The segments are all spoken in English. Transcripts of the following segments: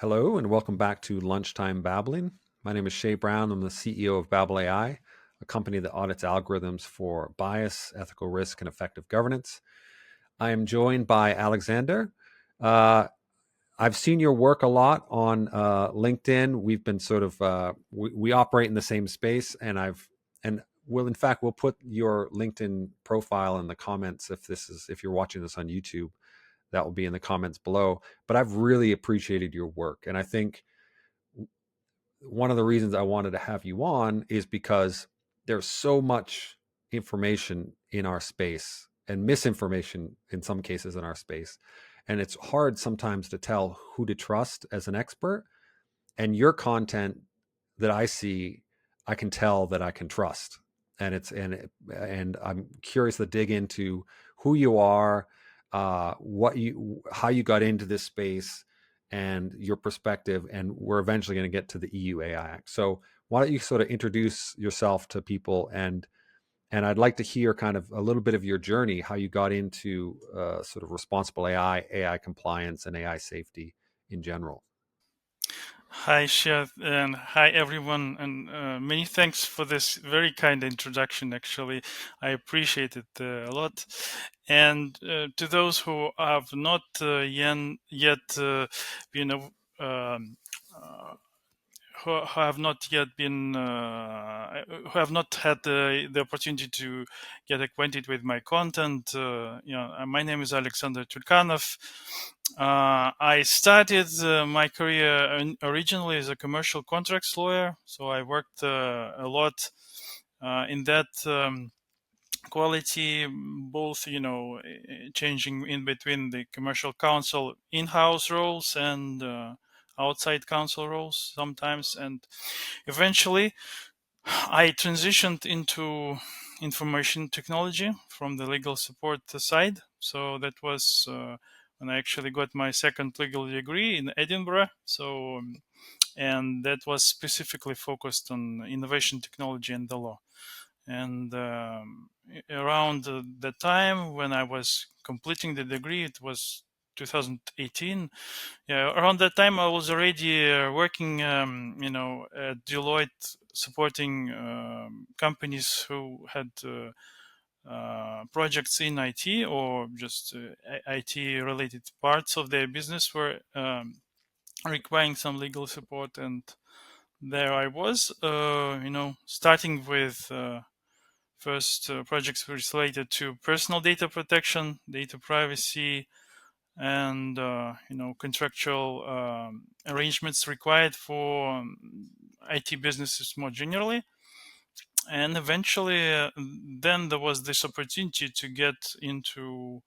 Hello, and welcome back to Lunchtime BABLing. My name is Shea Brown. I'm the CEO of BABL AI, a company that audits algorithms for bias, ethical risk, and effective governance. I am joined by Aleksandr. Uh, I've seen your work a lot on LinkedIn. We've been we operate in the same space, and we'll put your LinkedIn profile in the comments if you're watching this on YouTube. That will be in the comments below. But I've really appreciated your work, and I think one of the reasons I wanted to have you on is because there's so much information in our space and misinformation in some cases in our space. And it's hard sometimes to tell who to trust as an expert. And your content that I see, I can tell that I can trust. And I'm curious to dig into who you are, how you got into this space, and your perspective. And we're eventually going to get to the EU AI Act. So why don't you sort of introduce yourself to people, and I'd like to hear kind of a little bit of your journey, how you got into sort of responsible AI, AI compliance, and AI safety in general. Hi, Chef, and hi, everyone. And many thanks for this very kind introduction, actually. I appreciate it a lot. And to those who have not yet you know, um, uh, who have not yet been, who have not had the opportunity to get acquainted with my content, my name is Aleksandr Tiulkanov. I started my career originally as a commercial contracts lawyer, so I worked a lot in that quality, both changing in between the commercial counsel in-house roles and outside counsel roles sometimes, and eventually I transitioned into information technology from the legal support side. So that was when I actually got my second legal degree in Edinburgh. And that was specifically focused on innovation technology and the law. And around the time when I was completing the degree, it was 2018. Yeah, around that time I was already working, at Deloitte, supporting companies who had projects in IT, or just IT related parts of their business were requiring some legal support. And there I was, starting with first projects related to personal data protection, data privacy, and contractual arrangements required for IT businesses more generally. And eventually, then there was this opportunity to get into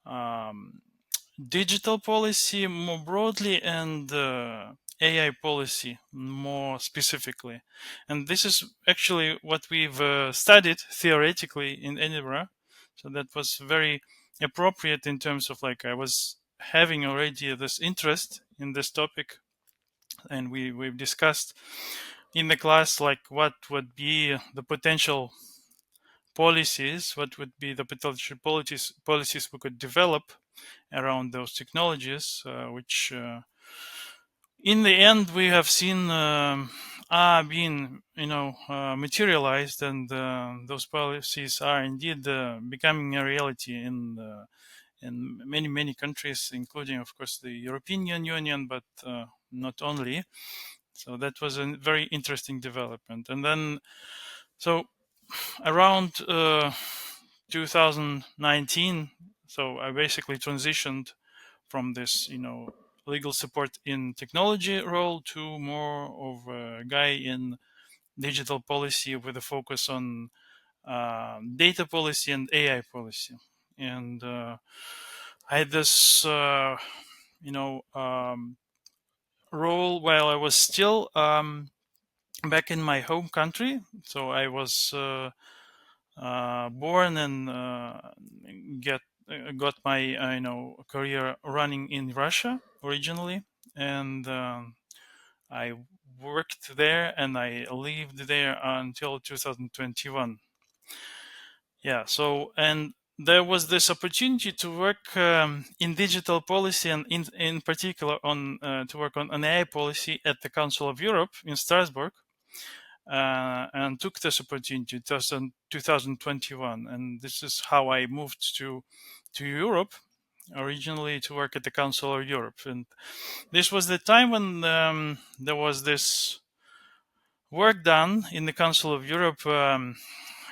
um, digital policy more broadly, and AI policy more specifically. And this is actually what we've studied theoretically in Edinburgh. So that was very appropriate in terms of, like, I was having already this interest in this topic, and we've discussed in the class, like, what would be the potential policies, what would be the potential policies we could develop around those technologies, which in the end we have seen are being materialized, and those policies are indeed becoming a reality in many countries, including, of course, the European Union, but not only. So that was a very interesting development. And then, so around 2019, so I basically transitioned from this, legal support in technology role to more of a guy in digital policy, with a focus on data policy and AI policy. And I had this, role while I was still back in my home country. So I was born and get got my career running in Russia originally, and I worked there and I lived there until 2021. Yeah. So, and there was this opportunity to work in digital policy, and in particular on to work on an AI policy at the Council of Europe in Strasbourg, and took this opportunity in 2021. And this is how I moved to Europe originally, to work at the Council of Europe. And this was the time when there was this work done in the Council of Europe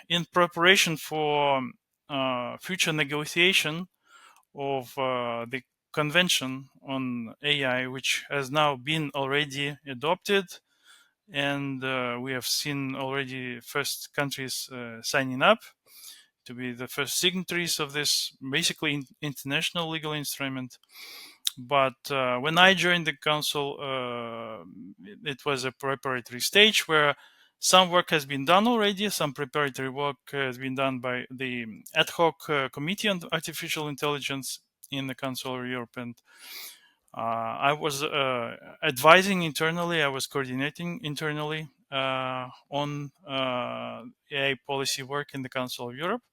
in preparation for future negotiation of the convention on AI, which has now been already adopted. And we have seen already first countries signing up to be the first signatories of this basically international legal instrument. But when I joined the council, it was a preparatory stage where some work has been done already. Some preparatory work has been done by the ad hoc committee on artificial intelligence in the Council of Europe, and I was advising internally. I was coordinating internally on AI policy work in the Council of Europe.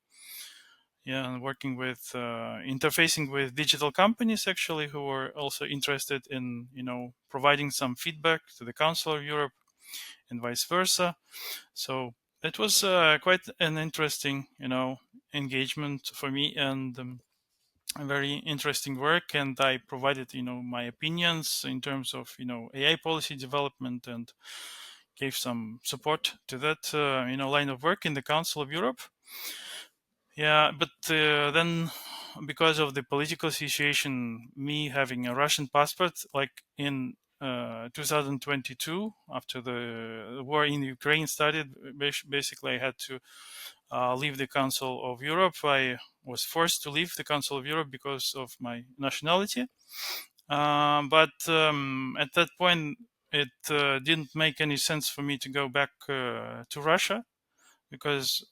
Yeah, and working with interfacing with digital companies actually, who were also interested in providing some feedback to the Council of Europe and vice versa. So it was quite an interesting engagement for me, and a very interesting work. And I provided my opinions in terms of AI policy development, and gave some support to that line of work in the Council of Europe. Yeah, but then, because of the political situation, me having a Russian passport, like in 2022, after the war in Ukraine started, basically I had to leave the Council of Europe. I was forced to leave the Council of Europe because of my nationality. But at that point, it didn't make any sense for me to go back to Russia, because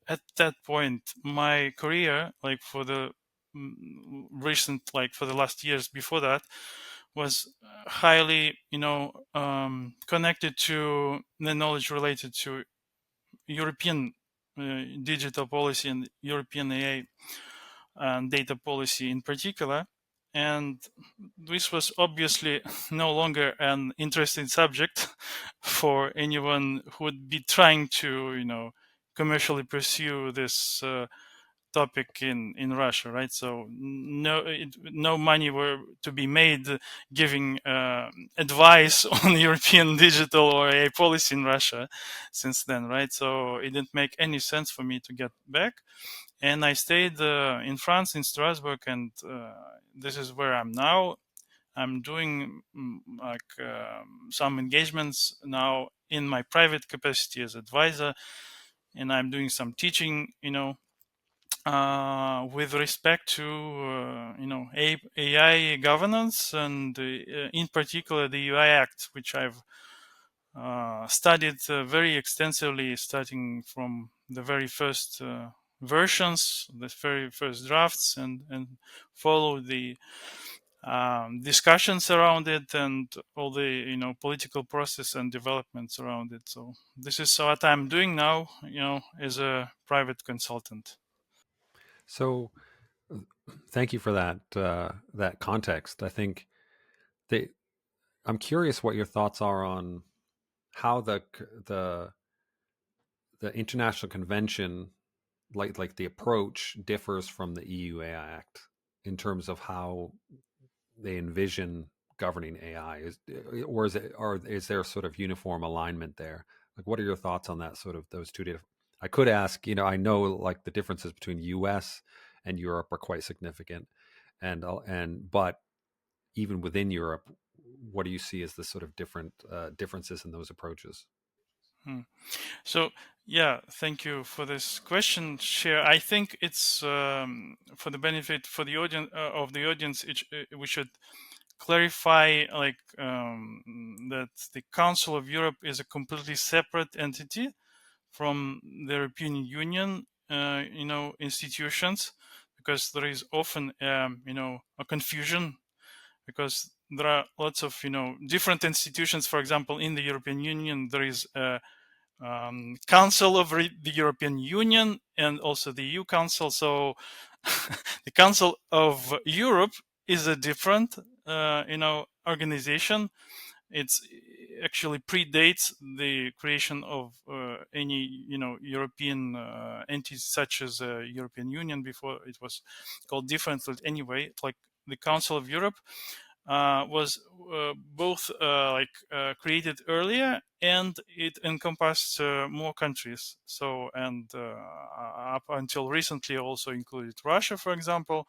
at that point my career, like for the for the last years before that, was highly connected to the knowledge related to European digital policy and European AI and data policy in particular. And this was obviously no longer an interesting subject for anyone who would be trying to commercially pursue this topic in Russia, right? So no money were to be made giving advice on European digital or AI policy in Russia since then, right? So it didn't make any sense for me to get back, and I stayed in France, in Strasbourg, and this is where I'm now. I'm doing some engagements now in my private capacity as advisor, and I'm doing some teaching, with respect to AI governance, and in particular the UI Act, which I've studied very extensively, starting from the very first versions, the very first drafts, and follow the discussions around it, and all the political process and developments around it. So this is what I'm doing now, as a private consultant. So, thank you for that context. I think they. I'm curious what your thoughts are on how the the international convention, like the approach, differs from the EU AI Act in terms of how they envision governing AI. Or is it, or is there sort of uniform alignment there? Like, what are your thoughts on that? Sort of those two different. I could ask, I know like the differences between U.S. and Europe are quite significant, and but even within Europe, what do you see as the sort of differences in those approaches? Hmm. So, yeah, thank you for this question, Share. I think it's for the benefit for the audience of the audience. We should clarify, like, that the Council of Europe is a completely separate entity from the European Union, institutions, because there is often, a confusion, because there are lots of different institutions. For example, in the European Union, there is Council of the European Union and also the EU Council. So the Council of Europe is a different, organization. It's actually predates the creation of any European entities such as European Union. Before it was called differently anyway. Like the Council of Europe was both created earlier, and it encompassed more countries. So, and up until recently also included Russia, for example.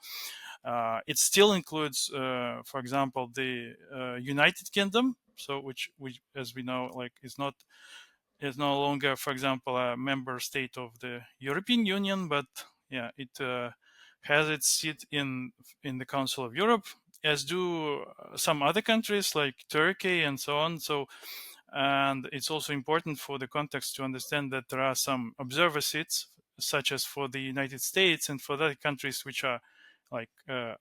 It still includes, for example, the United Kingdom, so which, as we know, like is no longer, for example, a member state of the European Union, but yeah, it has its seat in the Council of Europe, as do some other countries like Turkey and so on. So, and it's also important for the context to understand that there are some observer seats, such as for the United States and for other countries which are like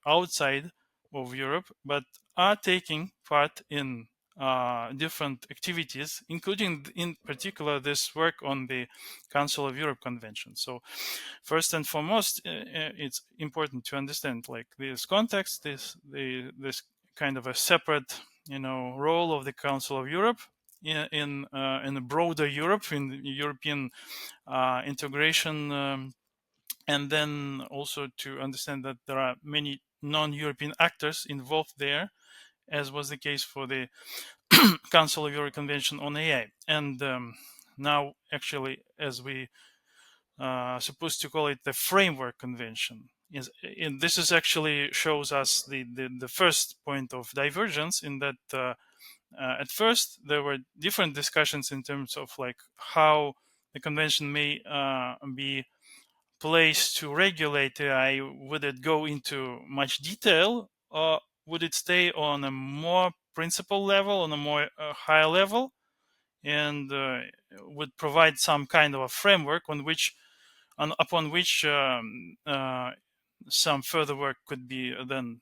outside of Europe, but are taking part in different activities, including in particular this work on the Council of Europe Convention. So first and foremost, it's important to understand like this context, this kind of a separate role of the Council of Europe in a broader Europe, in the European integration, and then also to understand that there are many non-European actors involved there, as was the case for the Council of Europe Convention on AI. And now, actually, as we supposed to call it the Framework Convention, and this is actually shows us the first point of divergence, in that at first there were different discussions in terms of like how the convention may be place to regulate AI. Would it go into much detail, or would it stay on a more principal level, on a more higher level, and would provide some kind of a framework upon which some further work could be then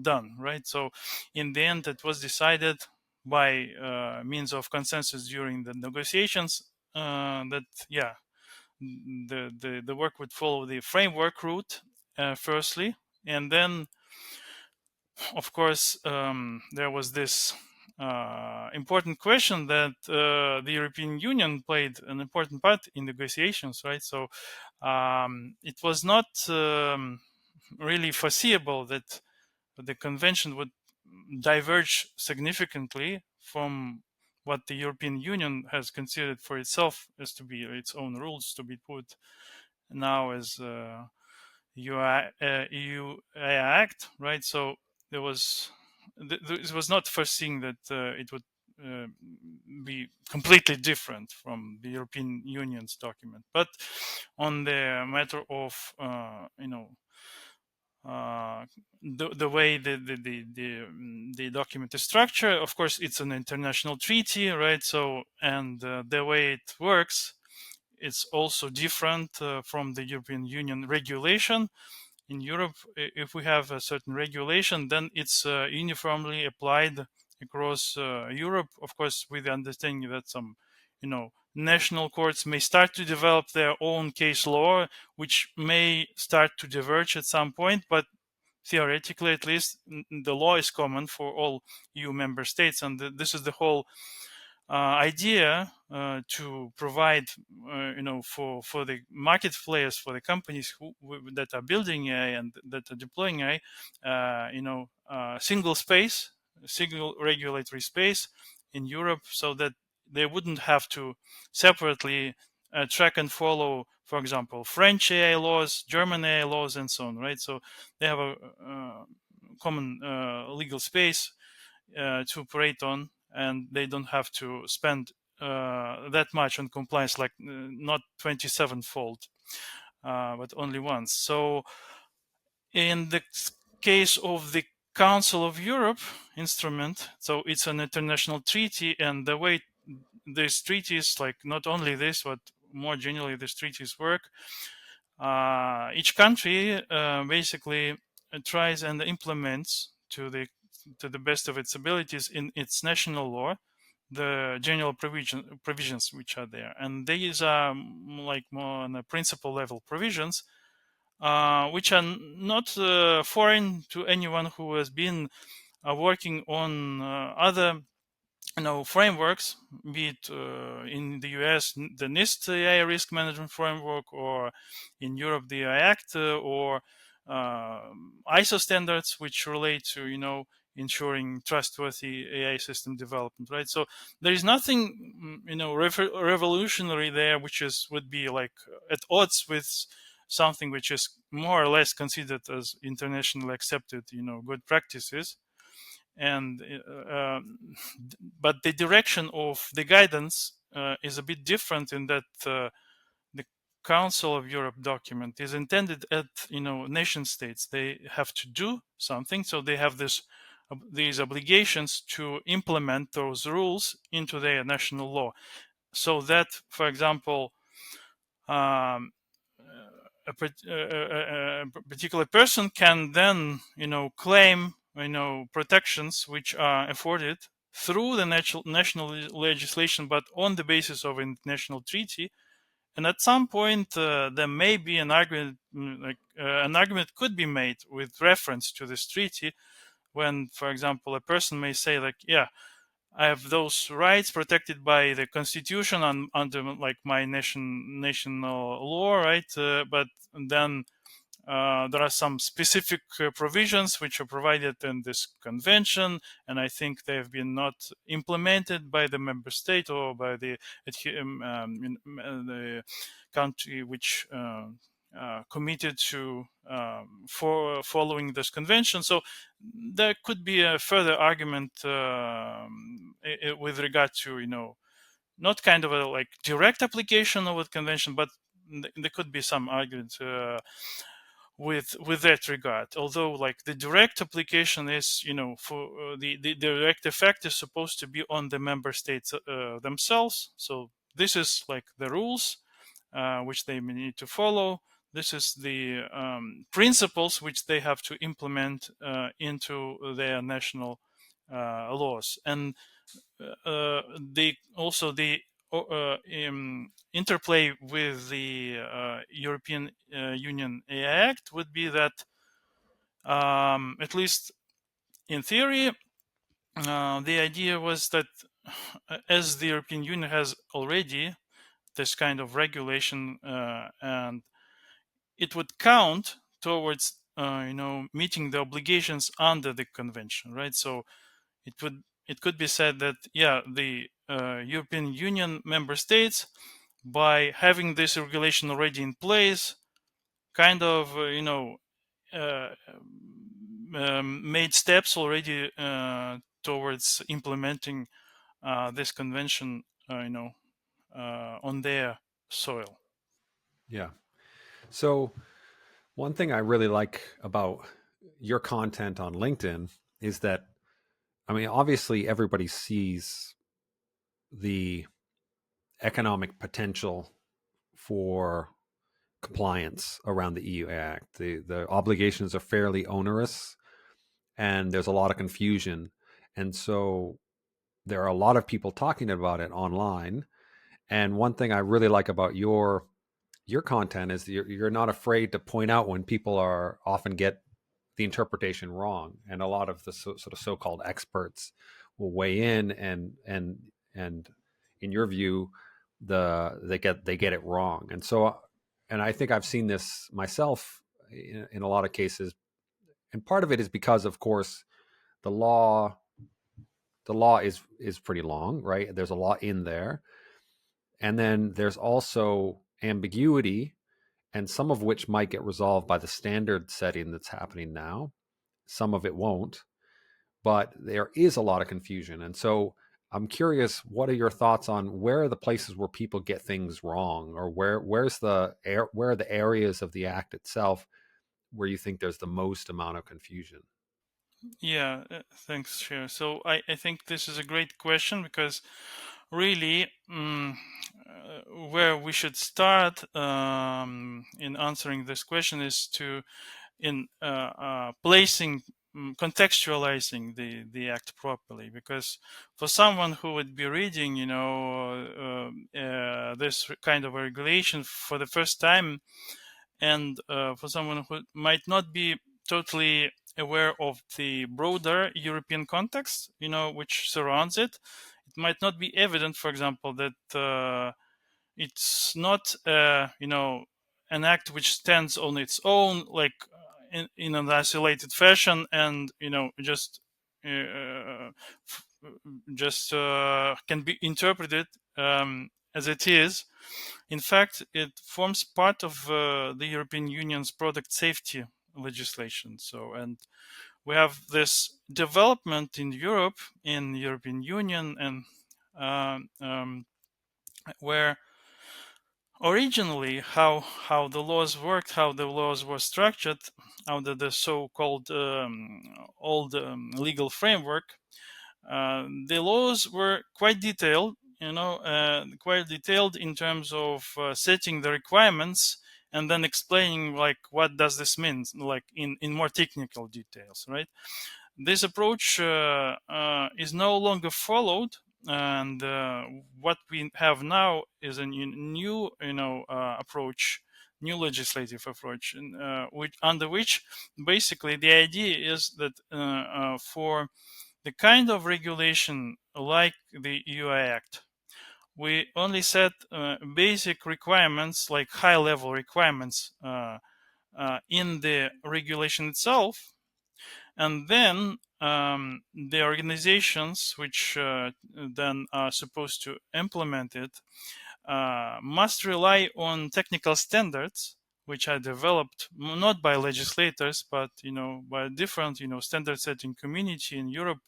done, right? So in the end, it was decided by means of consensus during the negotiations that yeah, the work would follow the framework route firstly, and then of course there was this important question that the European Union played an important part in negotiations, right? So it was not really foreseeable that the convention would diverge significantly from what the European Union has considered for itself as to be its own rules to be put now as EU Act, right? So there was it was not foreseen that it would uh, be completely different from the European Union's document. But on the matter of the way the document is structured, of course, it's an international treaty, right? So, and the way it works, it's also different from the European Union regulation. In Europe, if we have a certain regulation, then it's uniformly applied across Europe, of course, with the understanding that some, national courts may start to develop their own case law, which may start to diverge at some point, but theoretically, at least, the law is common for all EU member states, and this is the whole idea to provide, for the market players, for the companies that are building AI and that are deploying AI, single space, single regulatory space in Europe, so that they wouldn't have to separately track and follow, for example, French AI laws, German AI laws, and so on, right? So they have a common legal space to operate on, and they don't have to spend that much on compliance, like not 27-fold, but only once. So in the case of the Council of Europe instrument, so it's an international treaty, and the way these treaties, like not only this, but more generally these treaties work, each country basically tries and implements to the best of its abilities in its national law the general provisions which are there, and these are like more on a principal level provisions, which are not foreign to anyone who has been working on other frameworks, be it in the US the NIST AI risk management framework, or in Europe the AI Act, or ISO standards which relate to ensuring trustworthy AI system development, right? So there is nothing revolutionary there, which would be like at odds with something which is more or less considered as internationally accepted good practices. And but the direction of the guidance is a bit different, in that the Council of Europe document is intended at nation states. They have to do something, so they have these obligations to implement those rules into their national law, so that, for example, um, a particular person can then claim protections which are afforded through the national legislation, but on the basis of international treaty. And at some point there may be an argument, an argument could be made with reference to this treaty, when, for example, a person may say, like, yeah, I have those rights protected by the constitution under like my national law, right? But then there are some specific provisions which are provided in this convention, and I think they have been not implemented by the member state or by the the country which committed to for following this convention. So there could be a further argument with regard to not kind of a like direct application of the convention, but there could be some argument with that regard. Although like the direct application is for the direct effect is supposed to be on the member states themselves. So this is like the rules which they need to follow. This is the principles which they have to implement into their national laws. And the interplay with the European Union AI Act would be that, at least in theory, the idea was that as the European Union has already this kind of regulation, and it would count towards meeting the obligations under the convention, right? So it could be said that, yeah, the European Union member states, by having this regulation already in place, kind of uh, made steps already towards implementing this convention on their soil. Yeah. So one thing I really like about your content on LinkedIn is that, I mean, obviously everybody sees the economic potential for compliance around the EU Act. The obligations are fairly onerous, and there's a lot of confusion. And so there are a lot of people talking about it online. And one thing I really like about your content is you're not afraid to point out when people are often get the interpretation wrong, and a lot of the sort of so-called experts will weigh in and in your view they get it wrong. And so, and I think I've seen this myself in a lot of cases, and part of it is because, of course, the law is pretty long, right? There's a lot in there, and then there's also ambiguity, and some of which might get resolved by the standard setting that's happening now. Some of it won't, but there is a lot of confusion. And so I'm curious, what are your thoughts on where are the places where people get things wrong, or where are the areas of the act itself where you think there's the most amount of confusion? Yeah, thanks, Share. So I think this is a great question, because really, where we should start in answering this question is to in placing contextualizing the act properly, because for someone who would be reading this kind of regulation for the first time, and for someone who might not be totally aware of the broader European context, which surrounds it, it might not be evident, for example, that it's not an act which stands on its own, like in an isolated fashion, and uh, just can be interpreted as it is. In fact, it forms part of the European Union's product safety legislation. So, and we have this development in Europe, in the European Union, and where originally how the laws worked, how the laws were structured under the so-called old legal framework. The laws were quite detailed, quite detailed in terms of setting the requirements and then explaining like what does this mean, like in more technical details, right? This approach is no longer followed, and what we have now is a new approach, new legislative approach, under which basically the idea is that for the kind of regulation like the UI Act, we only set basic requirements, like high level requirements in the regulation itself, and then the organizations which then are supposed to implement it must rely on technical standards which are developed not by legislators but by different standard setting community in Europe.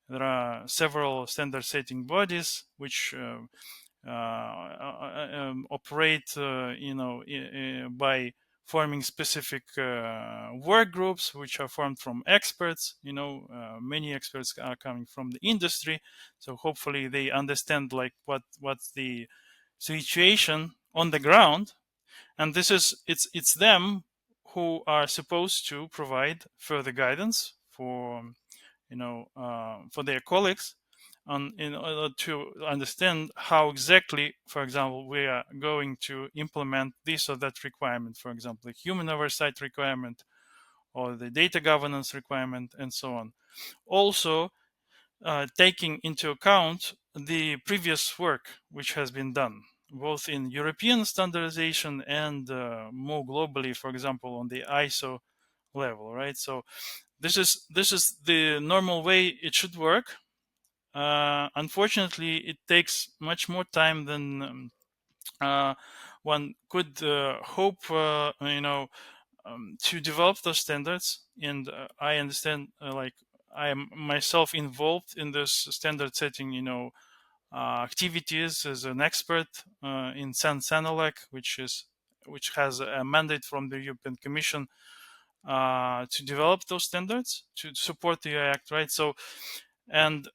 There are several standard setting bodies which operate by forming specific work groups which are formed from experts. Many experts are coming from the industry, so hopefully they understand like what's the situation on the ground, and this is it's them who are supposed to provide further guidance for their colleagues, in order to understand how exactly, for example, we are going to implement this or that requirement, for example, the human oversight requirement or the data governance requirement, and so on. Also, taking into account the previous work which has been done, both in European standardization and more globally, for example, on the ISO level, right? So this is the normal way it should work. Unfortunately, it takes much more time than one could hope. To develop those standards, and I understand, like I am myself involved in this standard setting, activities as an expert in Senelec, which has a mandate from the European Commission to develop those standards to support the Act, right? So, and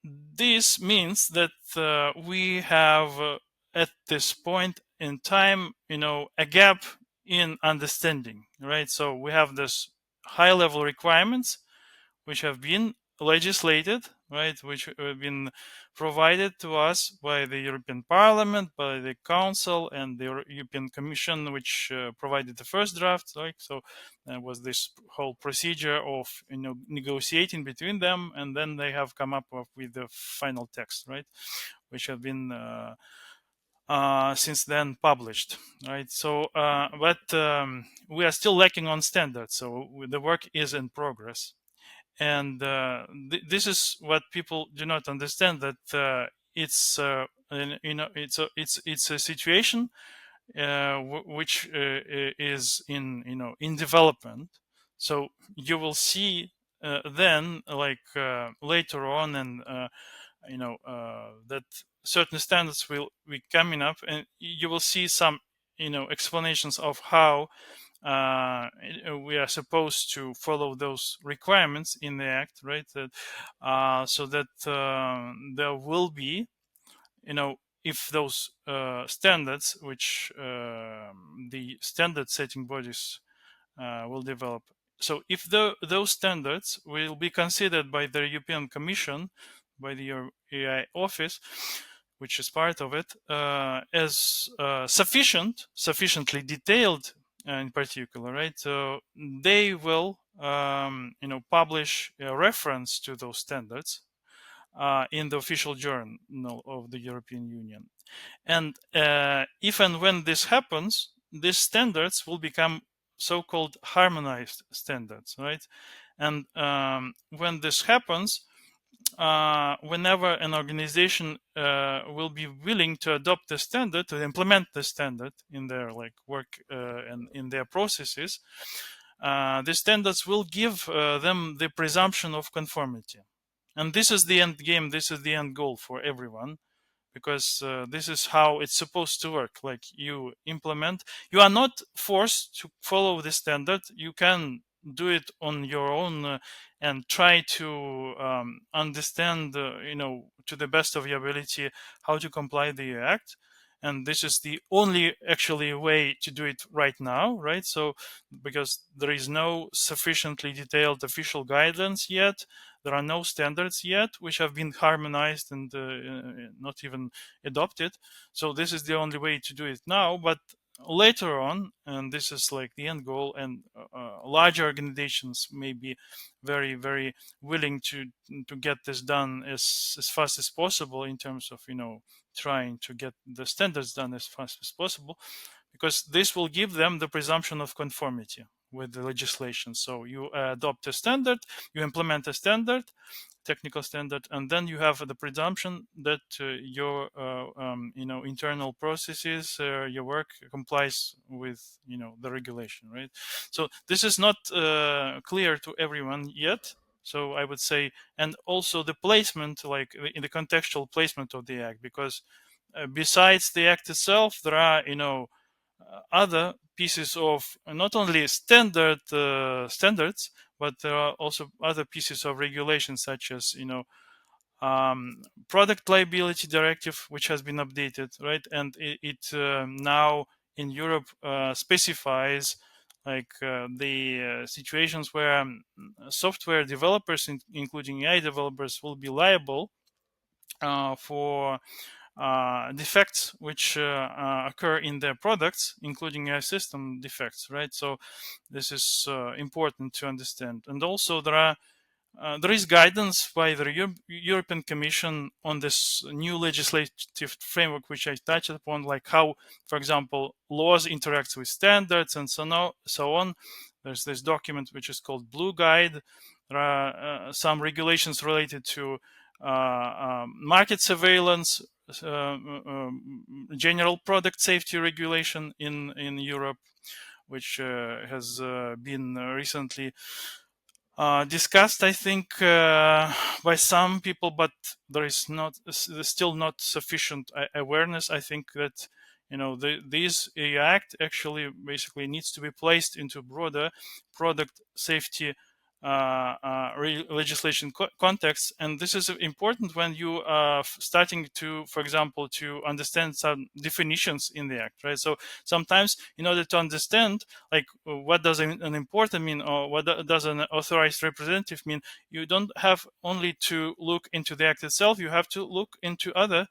this means that we have at this point in time, a gap in understanding, right? So we have this high level requirements which have been legislated, right, which have been provided to us by the European Parliament, by the Council, and the European Commission, which provided the first draft. Like so, there was this whole procedure of negotiating between them, and then they have come up with the final text, right, which have been since then published, right? So, but we are still lacking on standards, so the work is in progress. And this is what people do not understand, that it's it's a situation which is in development. So you will see then, like later on, and that certain standards will be coming up, and you will see some explanations of how we are supposed to follow those requirements in the act, right? That so that there will be, if those standards, which the standard setting bodies will develop, so if those standards will be considered by the European Commission, by the AI office, which is part of it, as sufficiently detailed, in particular, right? So they will, publish a reference to those standards in the official journal of the European Union. And if and when this happens, these standards will become so-called harmonized standards, right? And when this happens, whenever an organization will be willing to adopt the standard, to implement the standard in their work and in their processes, the standards will give them the presumption of conformity. And this is the end game, this is the end goal for everyone, because this is how it's supposed to work. Like, you are not forced to follow the standard. You can do it on your own and try to understand, to the best of your ability, how to comply the act. And this is the only actually way to do it right now, right? So because there is no sufficiently detailed official guidance yet, there are no standards yet which have been harmonized and not even adopted. So this is the only way to do it now. But later on, and this is like the end goal, and larger organizations may be very, very willing to get this done as fast as possible, in terms of trying to get the standards done as fast as possible, because this will give them the presumption of conformity with the legislation. So you adopt a standard, you implement a standard, technical standard, and then you have the presumption that your internal processes, your work complies with the regulation, right? So this is not clear to everyone yet. So I would say, and also the placement, like in the contextual placement of the act, because besides the act itself, there are other pieces of not only standards, but there are also other pieces of regulation, such as product liability directive, which has been updated, right? And it now in Europe specifies the situations where software developers, including AI developers, will be liable for defects which occur in their products, including AI system defects, right? So this is important to understand. And also there is guidance by the European Commission on this new legislative framework, which I touched upon, like how, for example, laws interact with standards and so on. There's this document which is called Blue Guide. There are some regulations related to market surveillance, general product safety regulation in Europe, which has been recently discussed, I think, by some people, but there's still not sufficient awareness. I think that this act actually basically needs to be placed into broader product safety legislation context, and this is important when you are starting to, for example, to understand some definitions in the act, right? So sometimes, in order to understand, like, what does an importer mean, or what does an authorized representative mean, you don't have only to look into the act itself. You have to look into other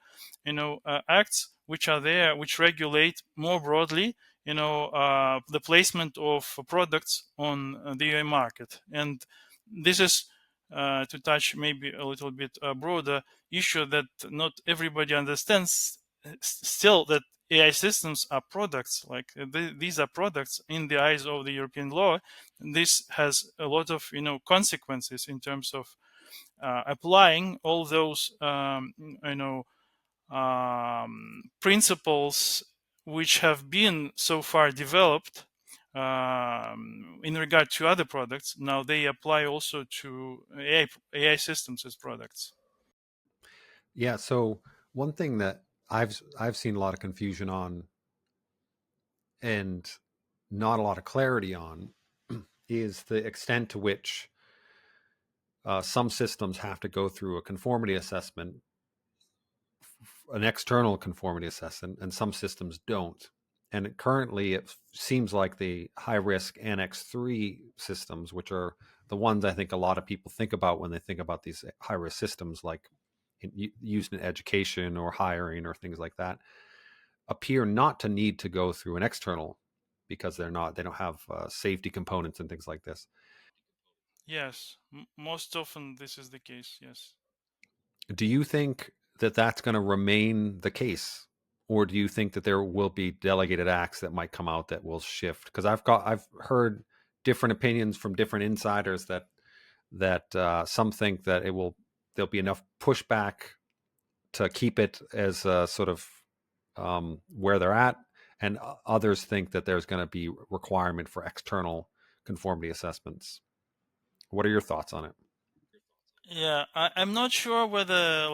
acts which are there, which regulate more broadly the placement of products on the market. And this is to touch maybe a little bit broader issue, that not everybody understands still, that AI systems are products. Like, these are products in the eyes of the European law. This has a lot of consequences in terms of applying all those principles which have been so far developed in regard to other products. Now they apply also to AI systems as products. Yeah. So one thing that I've seen a lot of confusion on and not a lot of clarity on is the extent to which some systems have to go through a conformity assessment, an external conformity assessment, and some systems don't. And currently, it seems like the high risk Annex 3 systems, which are the ones I think a lot of people think about when they think about these high risk systems, like used in education or hiring or things like that, appear not to need to go through an external because they don't have safety components and things like this. Yes, most often this is the case. Yes. Do you think that that's going to remain the case, or do you think that there will be delegated acts that might come out that will shift? Because I've heard different opinions from different insiders that some think that there'll be enough pushback to keep it as a sort of where they're at, and others think that there's going to be requirement for external conformity assessments. What are your thoughts on it? Yeah, I'm not sure whether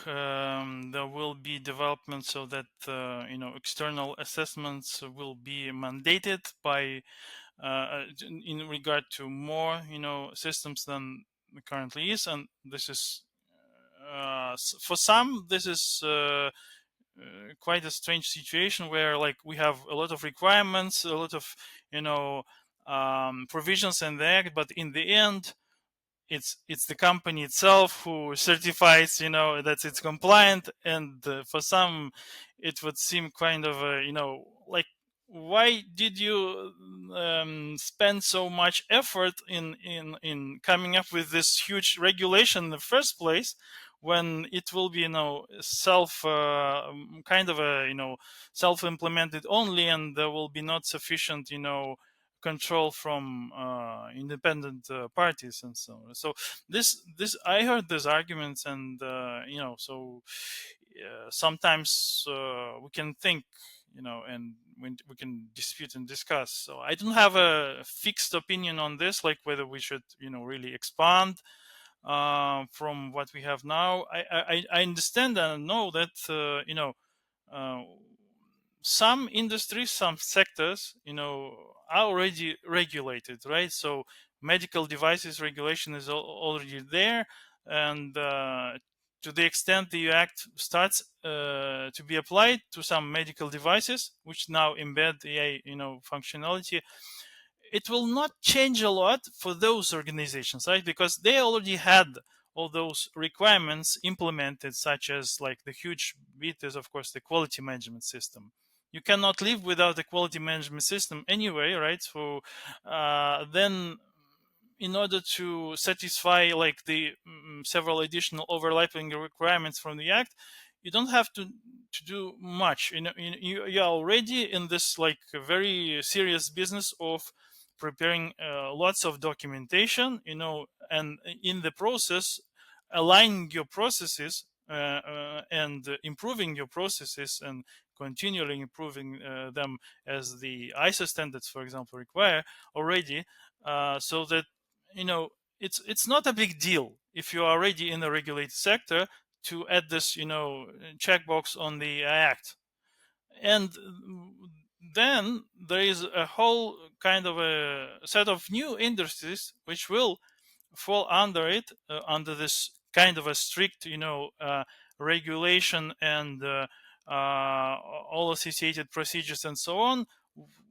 there will be developments so that external assessments will be mandated by in regard to more systems than currently is, and this is for some this is quite a strange situation where like we have a lot of requirements, a lot of you know provisions in the act, but in the end it's the company itself who certifies that it's compliant, and for some it would seem kind of like, why did you spend so much effort in coming up with this huge regulation in the first place when it will be self kind of a self implemented only, and there will be not sufficient control from independent parties and so on. So this I heard these arguments, and so sometimes we can think, and we can dispute and discuss. So I don't have a fixed opinion on this, like whether we should really expand from what we have now. I understand and know that uh, some industries, some sectors, are already regulated, right? So medical devices regulation is already there, and to the extent the act starts to be applied to some medical devices, which now embed AI, functionality, it will not change a lot for those organizations, right? Because they already had all those requirements implemented, such as like the huge bit is, of course, the quality management system. You cannot live without a quality management system anyway, right? So then in order to satisfy like the several additional overlapping requirements from the act, you don't have to do much. You are already in this like very serious business of preparing lots of documentation, and in the process aligning your processes and improving your processes and continually improving them as the ISO standards, for example, require already, so that it's not a big deal if you're already in the regulated sector to add this checkbox on the act. And then there is a whole kind of a set of new industries which will fall under it, under this kind of a strict regulation and all associated procedures and so on.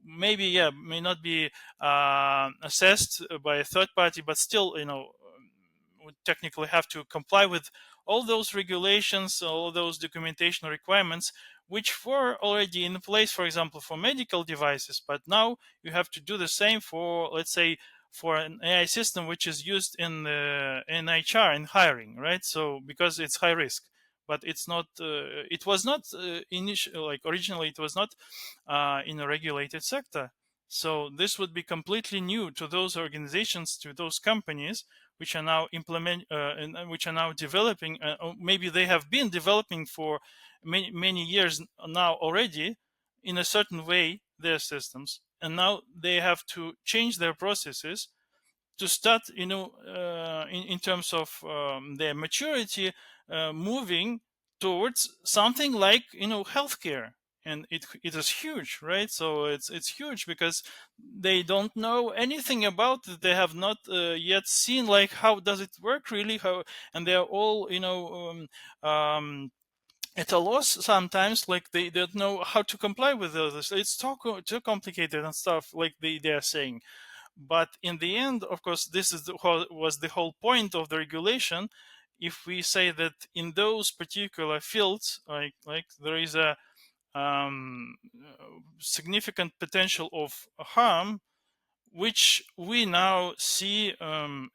Maybe, yeah, may not be assessed by a third party, but still would technically have to comply with all those regulations, all those documentation requirements, which were already in place, for example, for medical devices. But now you have to do the same for, let's say, for an AI system which is used in HR in hiring, right? So because it's high risk, but it's not. It was not initially, like originally, it was not in a regulated sector. So this would be completely new to those organizations, to those companies, which are now and which are now developing. Or maybe they have been developing for many years now already, in a certain way, their systems, and now they have to change their processes to start, in terms of their maturity, moving towards something like healthcare. And it is huge, right? So it's huge because they don't know anything about it. They have not yet seen like how does it work really, how, and they're all at a loss sometimes, like they don't know how to comply with this. It's too complicated and stuff, like they are saying. But in the end, of course, this is was the whole point of the regulation. If we say that in those particular fields, like there is a significant potential of harm, which we now see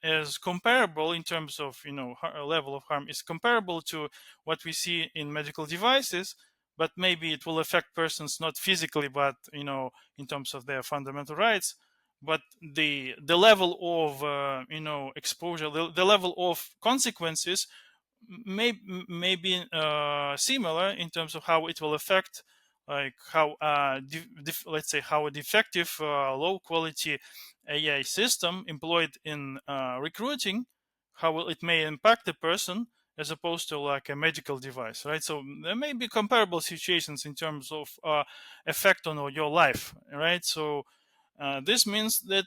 as comparable in terms of level of harm, is comparable to what we see in medical devices, but maybe it will affect persons not physically, but in terms of their fundamental rights. But the level of exposure, the level of consequences may be similar in terms of how it will affect, like how let's say how a defective low quality AI system employed in recruiting, how will it may impact the person, as opposed to like a medical device, right? So there may be comparable situations in terms of effect on your life, right? So this means that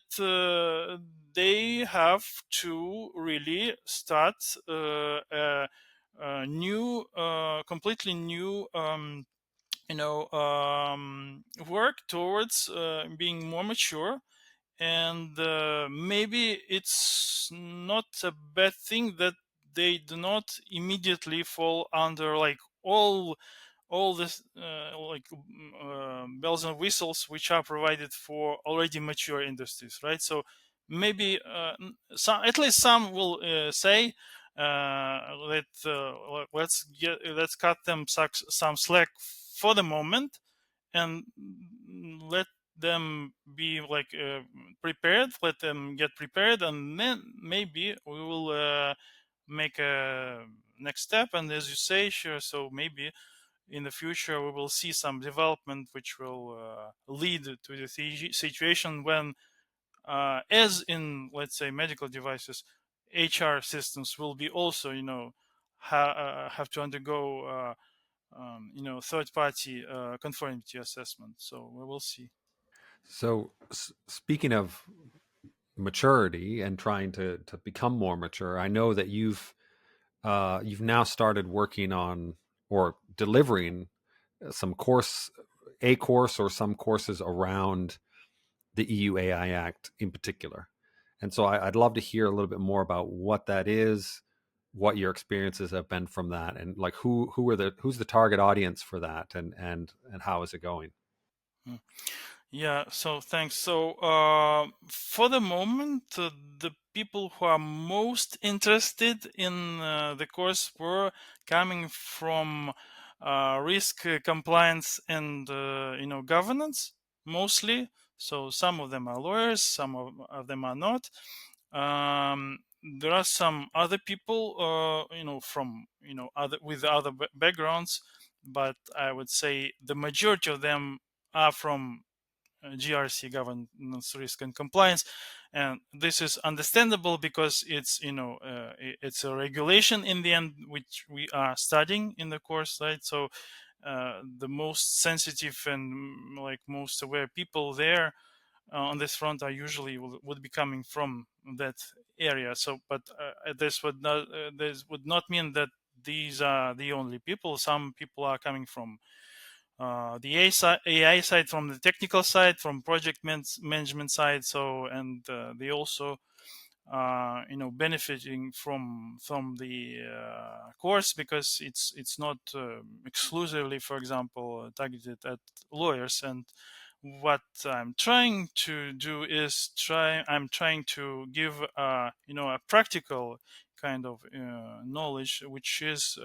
they have to really start a new, completely new, work towards being more mature. And maybe it's not a bad thing that they do not immediately fall under like all this bells and whistles which are provided for already mature industries, right? So maybe some, at least some will say, let's cut them some slack for the moment, and let them be like prepared, let them get prepared, and then maybe we will make a next step. And as you say, sure, so maybe in the future we will see some development which will lead to the situation when, as in, let's say, medical devices, HR systems will be also, have to undergo, third party conformity assessment. So we will see. So, speaking of maturity and trying to become more mature, I know that you've now started working on or delivering some course or some courses around the EU AI Act in particular. And so I'd love to hear a little bit more about what that is, what your experiences have been from that, and like who's the target audience for that, and how is it going? Hmm. Yeah, so thanks. So, for the moment, the people who are most interested in the course were coming from risk compliance and governance mostly. So some of them are lawyers, some of them are not. There are some other people, from other with other backgrounds, but I would say the majority of them are from GRC, governance, risk, and compliance. And this is understandable because it's a regulation in the end which we are studying in the course, right? So the most sensitive and like most aware people there on this front are usually would be coming from that area. So, but this would not mean that these are the only people. Some people are coming from the AI side, from the technical side, from project management side. So, and they also benefiting from the course, because it's not exclusively, for example, targeted at lawyers. And what I'm trying to do is I'm trying to give a practical kind of knowledge, which is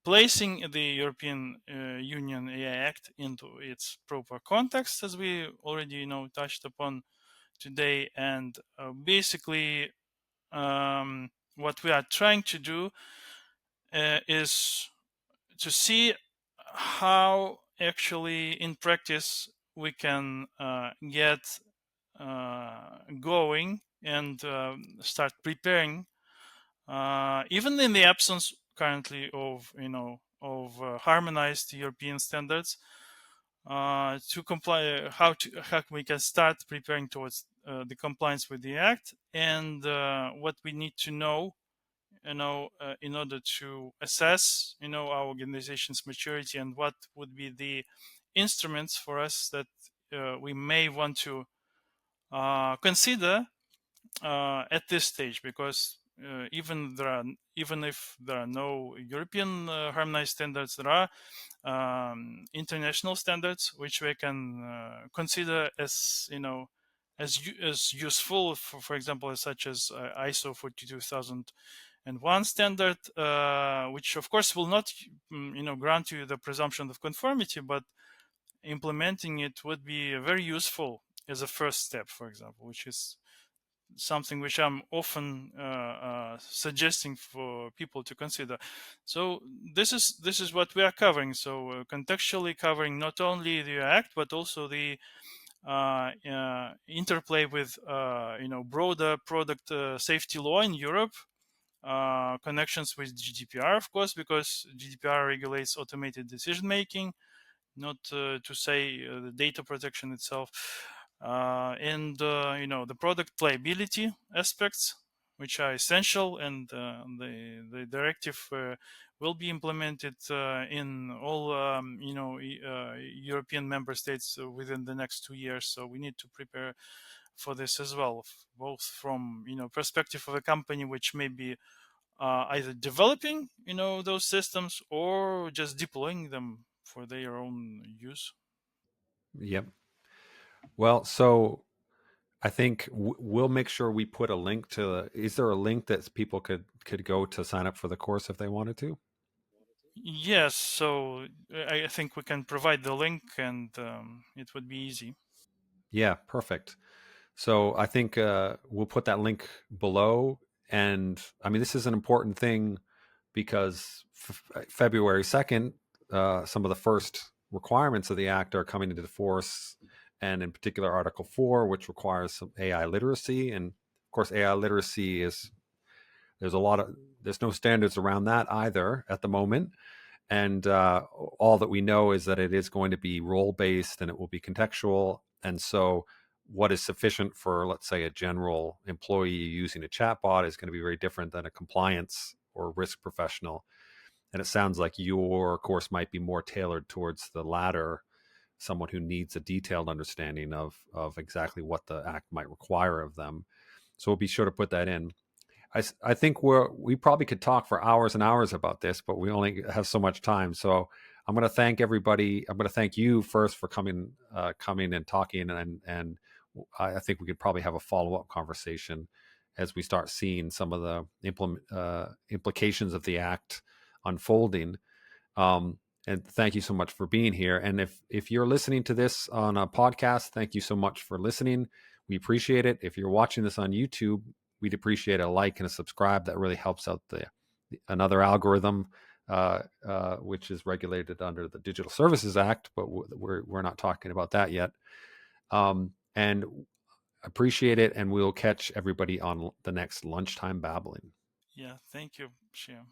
placing the European Union AI Act into its proper context, as we already touched upon today. And basically, what we are trying to do is to see how actually in practice we can get going and start preparing, even in the absence currently of harmonized European standards, to comply, how we can start preparing towards the compliance with the act. And what we need to know in order to assess, our organization's maturity and what would be the instruments for us that we may want to consider at this stage, because even if there are no European harmonized standards, there are international standards which we can consider as as useful, for example, such as ISO 42001 standard, which of course will not grant you the presumption of conformity, but implementing it would be very useful as a first step, for example, which is something which I'm often suggesting for people to consider. So this is what we are covering. So contextually covering not only the Act but also the interplay with broader product safety law in Europe. Connections with GDPR, of course, because GDPR regulates automated decision making, not to say the data protection itself, and the product liability aspects, which are essential, and the directive will be implemented in all European member states within the next 2 years. So we need to prepare for this as well, both from perspective of a company which may be either developing those systems or just deploying them for their own use. Yep. Well, so I think we'll make sure we put a link to. Is there a link that people could go to sign up for the course if they wanted to? Yes, so I think we can provide the link, and it would be easy. Yeah, perfect. So I think we'll put that link below. And I mean, this is an important thing because February 2nd, some of the first requirements of the Act are coming into force. And in particular, Article 4, which requires some AI literacy. And of course, AI literacy there's no standards around that either at the moment. And all that we know is that it is going to be role based and it will be contextual. And so, what is sufficient for, let's say, a general employee using a chatbot is going to be very different than a compliance or risk professional. And it sounds like your course might be more tailored towards the latter, someone who needs a detailed understanding of exactly what the Act might require of them. So we'll be sure to put that in. I think we probably could talk for hours and hours about this, but we only have so much time. So I'm going to thank everybody. I'm going to thank you first for coming and talking, and I think we could probably have a follow up conversation as we start seeing some of the implications of the Act unfolding. And thank you so much for being here. And if you're listening to this on a podcast, thank you so much for listening. We appreciate it. If you're watching this on YouTube, we'd appreciate a like and a subscribe. That really helps out another algorithm, which is regulated under the Digital Services Act, but we're not talking about that yet. And appreciate it, and we'll catch everybody on the next Lunchtime Babbling. Yeah, thank you, Shia.